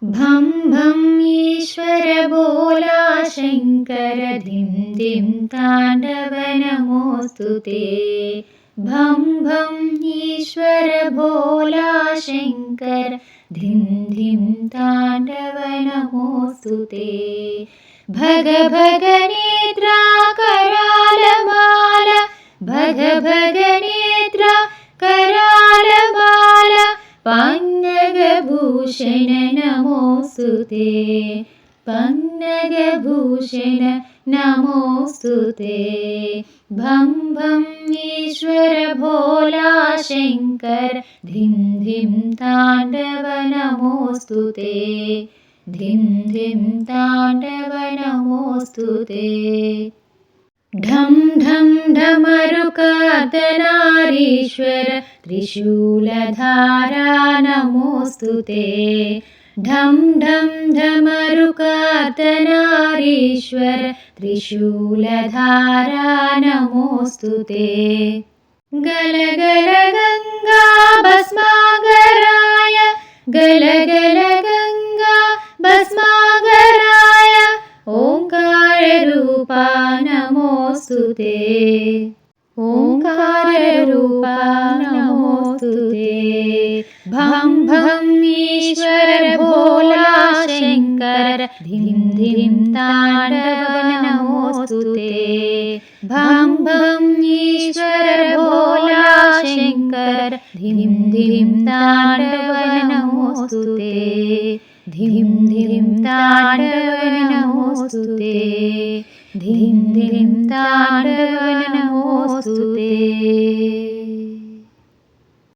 भं भं ईश्वर बोला शंकर धिं धिं तांडव नमोस्तुते। भं भं ईश्वर भोला शंकर धिं धिं तांडव नमोस्तुते। भग भग नेत्रा कराल माला भग भग नेत्रा कराल माला पन्नगभूषण नमोस्तुते। पन्नगभूषण नमोस्तुते। भं भं ईश्वर भोला शंकर धिं धिं तांडव नमोस्तुते। धिं धिं तांडव नमोस्तुते। ढं ढं ढमरुकार्धनारीश्वर त्रिशूलधारा नमोस्तुते। ढं ढं ढमरुकार्धनारीश्वर त्रिशूलधारा नमोस्तुते। गल गल गंगा भस्मागराय गल गल गंगा भस्मागराय ओंकार रूपा नमोस्तुते। ओंकार रूपा नमोस्तुते। भं भं ईश्वर भोला शंकर धिं धिं तांडव नमोस्तुते। भं भं ईश्वर भोला शंकर धिं धिं तांडव नमोस्तुते। धिं धिं तांडव नमोस्तुते। धिं धिं तांडव नमोस्तुते।